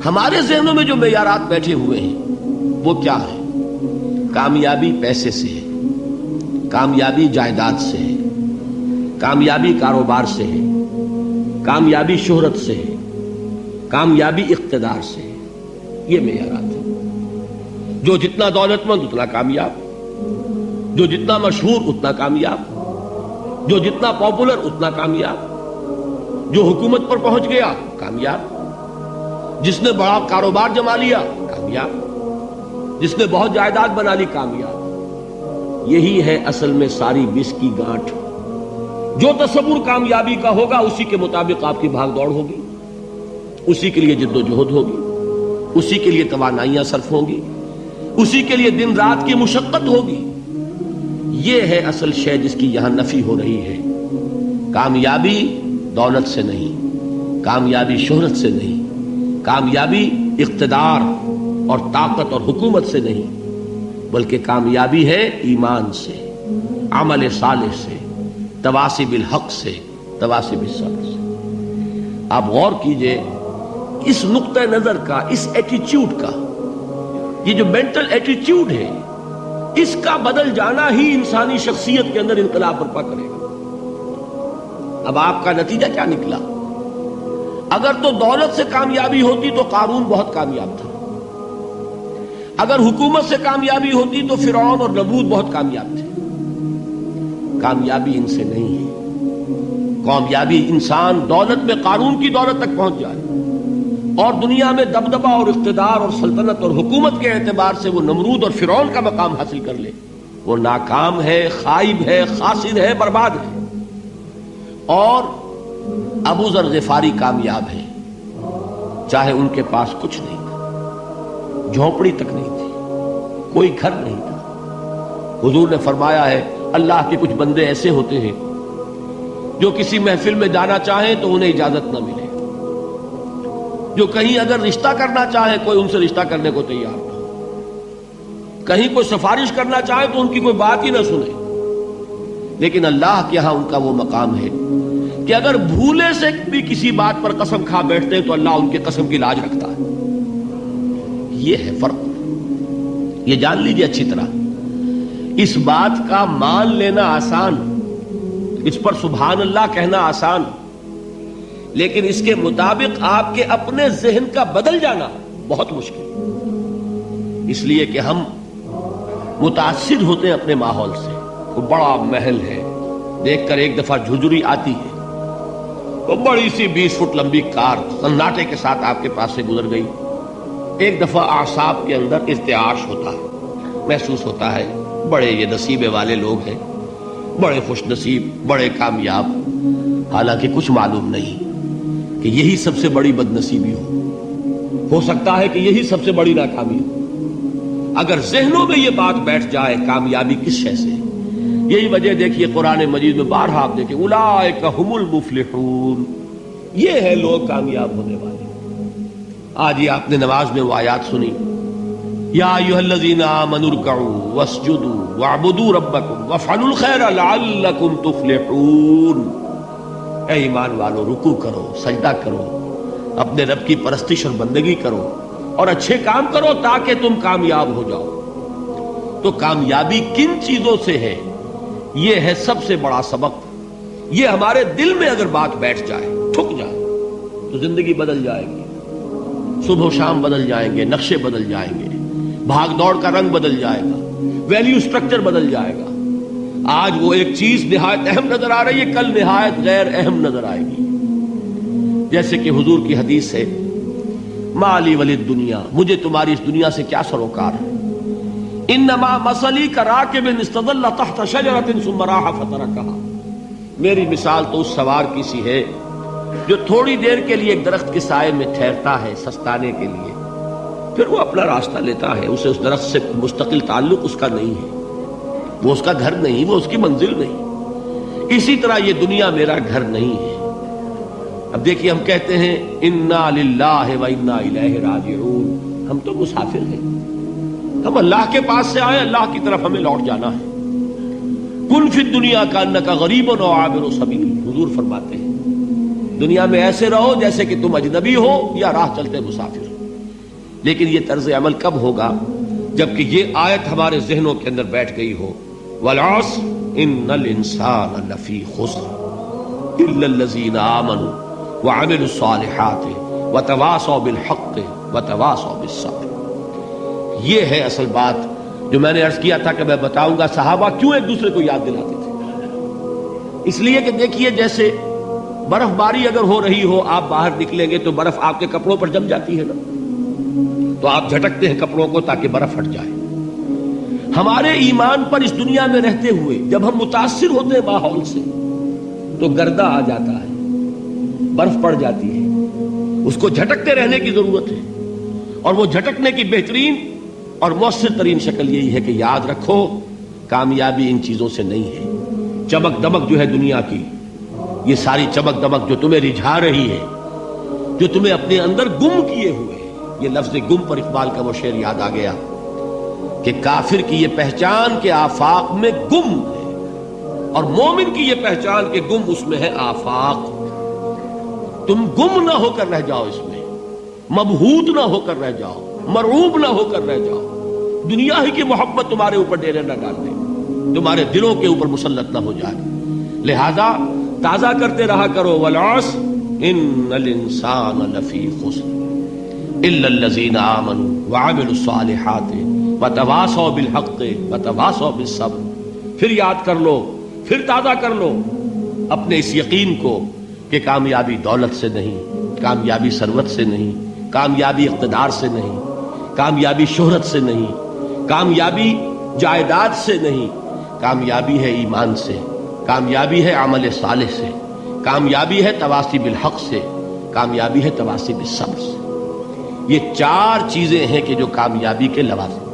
ہمارے ذہنوں میں جو معیارات بیٹھے ہوئے ہیں وہ کیا ہے؟ کامیابی پیسے سے ہے، کامیابی جائیداد سے ہے، کامیابی کاروبار سے ہے، کامیابی شہرت سے ہے، کامیابی اقتدار سے ہے. یہ معیارات ہیں. جو جتنا دولت مند اتنا کامیاب، جو جتنا مشہور اتنا کامیاب، جو جتنا پاپولر اتنا کامیاب، جو حکومت پر پہنچ گیا کامیاب، جس نے بڑا کاروبار جما لیا کامیاب، جس نے بہت جائیداد بنا لی کامیاب. یہی ہے اصل میں ساری بس کی گانٹھ. جو تصور کامیابی کا ہوگا اسی کے مطابق آپ کی بھاگ دوڑ ہوگی، اسی کے لیے جد و جہد ہوگی، اسی کے لیے توانائیاں صرف ہوں گی، اسی کے لیے دن رات کی مشقت ہوگی. یہ ہے اصل شے جس کی یہاں نفی ہو رہی ہے. کامیابی دولت سے نہیں، کامیابی شہرت سے نہیں، کامیابی اقتدار اور طاقت اور حکومت سے نہیں، بلکہ کامیابی ہے ایمان سے، عمل صالح سے، تواصی بالحق سے، تواصی بالصبر سے. آپ غور کیجئے اس نقطہ نظر کا، اس ایٹیچیوڈ کا، یہ جو مینٹل ایٹیچیوڈ ہے، اس کا بدل جانا ہی انسانی شخصیت کے اندر انقلاب برپا کرے گا. اب آپ کا نتیجہ کیا نکلا؟ اگر تو دولت سے کامیابی ہوتی تو قارون بہت کامیاب تھا، اگر حکومت سے کامیابی ہوتی تو فرعون اور نمرود بہت کامیاب تھے. کامیابی ان سے نہیں ہے. کامیابی انسان دولت میں قارون کی دولت تک پہنچ جائے اور دنیا میں دبدبہ اور اقتدار اور سلطنت اور حکومت کے اعتبار سے وہ نمرود اور فرعون کا مقام حاصل کر لے، وہ ناکام ہے، خائب ہے، خاسر ہے، برباد ہے. اور ابو ذر غفاری کامیاب ہے، چاہے ان کے پاس کچھ نہیں تھا، جھونپڑی تک نہیں تھی، کوئی گھر نہیں تھا. حضور نے فرمایا ہے اللہ کے کچھ بندے ایسے ہوتے ہیں جو کسی محفل میں جانا چاہیں تو انہیں اجازت نہ ملے، جو کہیں اگر رشتہ کرنا چاہیں کوئی ان سے رشتہ کرنے کو تیار نہ، کہیں کوئی سفارش کرنا چاہے تو ان کی کوئی بات ہی نہ سنے. لیکن اللہ کے ہاں ان کا وہ مقام ہے کہ اگر بھولے سے بھی کسی بات پر قسم کھا بیٹھتے ہیں تو اللہ ان کے قسم کی لاج رکھتا ہے. یہ ہے فرق. یہ جان لیجیے اچھی طرح. اس بات کا مان لینا آسان، اس پر سبحان اللہ کہنا آسان، لیکن اس کے مطابق آپ کے اپنے ذہن کا بدل جانا بہت مشکل. اس لیے کہ ہم متاثر ہوتے ہیں اپنے ماحول سے. وہ بڑا محل ہے، دیکھ کر ایک دفعہ جھجری آتی ہے، وہ بڑی سی 20 فٹ لمبی کار سناٹے کے ساتھ آپ کے پاس سے گزر گئی. ایک دفعہ اعصاب کے اندر ارتعاش ہوتا ہے، محسوس ہوتا ہے بڑے یہ نصیبے والے لوگ ہیں، بڑے خوش نصیب، بڑے کامیاب. حالانکہ کچھ معلوم نہیں کہ یہی سب سے بڑی بد نصیبی ہو سکتا ہے کہ یہی سب سے بڑی ناکامی ہو. اگر ذہنوں میں یہ بات بیٹھ جائے کامیابی کس شے سے. یہی وجہ دیکھیے قرآن مجید میں بارہا آپ دیکھیں اولئک ھم المفلحون، یہ ہے لوگ کامیاب ہونے والے. آج یہ آپ نے نماز میں وہ آیات سنی، یا ایھا الذین آمنوا ارکعوا واسجدوا واعبدوا ربکم وافعلوا الخیر لعلکم تفلحون. اے ایمان والو، رکوع کرو، سجدہ کرو، اپنے رب کی پرستش اور بندگی کرو اور اچھے کام کرو تاکہ تم کامیاب ہو جاؤ. تو کامیابی کن چیزوں سے ہے؟ یہ ہے سب سے بڑا سبق. یہ ہمارے دل میں اگر بات بیٹھ جائے، ٹھک جائے، تو زندگی بدل جائے گی. صبح و شام بدل جائیں گے، نقشے بدل جائیں گے، بھاگ دوڑ کا رنگ بدل جائے گا، ویلیو سٹرکچر بدل جائے گا. آج وہ ایک چیز نہایت اہم نظر آ رہی ہے، کل نہایت غیر اہم نظر آئے گی. جیسے کہ حضور کی حدیث ہے، مالی ولی دنیا، مجھے تمہاری اس دنیا سے کیا سروکار ہے. انما مثلی کراکب استظل تحت شجرۃ ثم راح فترکها، میری مثال تو اس سوار کی سی ہے جو تھوڑی دیر کے لیے ایک درخت کے سائے میں ٹھہرتا ہے سستانے کے لیے، پھر وہ اپنا راستہ لیتا ہے. اسے اس درخت سے مستقل تعلق اس کا نہیں ہے، وہ اس کا گھر نہیں، وہ اس کی منزل نہیں. اسی طرح یہ دنیا میرا گھر نہیں ہے. اب دیکھیے ہم کہتے ہیں انا للہ و انا الیہ راجعون، ہم تو مسافر ہیں، ہم اللہ کے پاس سے آئے، اللہ کی طرف ہمیں لوٹ جانا ہے. کن فی الدنیا کانک غریب و عابر سبیل، حضور فرماتے ہیں دنیا میں ایسے رہو جیسے کہ تم اجنبی ہو یا راہ چلتے مسافر ہو. لیکن یہ طرز عمل کب ہوگا؟ جبکہ یہ آیت ہمارے ذہنوں کے اندر بیٹھ گئی ہو. والعصر ان الانسان لفی خسر الا الذین آمنوا وعملوا الصالحات وتواصوا بالحق وتواصوا بالصبر. یہ ہے اصل بات جو میں نے عرض کیا تھا کہ میں بتاؤں گا صحابہ کیوں ایک دوسرے کو یاد دلاتے تھے. اس لیے کہ دیکھیے جیسے برف باری اگر ہو رہی ہو، آپ باہر نکلیں گے تو برف آپ کے کپڑوں پر جم جاتی ہے نا، تو آپ جھٹکتے ہیں کپڑوں کو تاکہ برف ہٹ جائے. ہمارے ایمان پر اس دنیا میں رہتے ہوئے جب ہم متاثر ہوتے ہیں ماحول سے تو گردہ آ جاتا ہے، برف پڑ جاتی ہے، اس کو جھٹکتے رہنے کی ضرورت ہے. اور وہ جھٹکنے کی بہترین اور مؤثر ترین شکل یہی ہے کہ یاد رکھو کامیابی ان چیزوں سے نہیں ہے. چمک دمک جو ہے دنیا کی، یہ ساری چمک دمک جو تمہیں رجھا رہی ہے، جو تمہیں اپنے اندر گم کیے ہوئے. یہ لفظ گم پر اقبال کا وہ شعر یاد آ گیا کہ کافر کی یہ پہچان کے آفاق میں گم ہے، اور مومن کی یہ پہچان کے گم اس میں ہے آفاق. تم گم نہ ہو کر رہ جاؤ، اس میں مبہوت نہ ہو کر رہ جاؤ، مرعوب نہ ہو کر رہ جاؤ. دنیا ہی کی محبت تمہارے اوپر ڈیرے نہ ڈال دے، تمہارے دلوں کے اوپر مسلط نہ ہو جائے. لہذا تازہ کرتے رہا کرو والعصر ان الانسان لفی خسر الا الذین آمنوا وعملوا الصالحات وتواصوا بالحق وتواصوا بالصبر. پھر یاد کر لو، پھر تازہ کر لو اپنے اس یقین کو کہ کامیابی دولت سے نہیں، کامیابی ثروت سے نہیں، کامیابی اقتدار سے نہیں، کامیابی شہرت سے نہیں، کامیابی جائیداد سے نہیں، کامیابی ہے ایمان سے، کامیابی ہے عمل صالح سے، کامیابی ہے تواصی بالحق سے، کامیابی ہے تواصی بالصبر سے. یہ چار چیزیں ہیں کہ جو کامیابی کے لوازم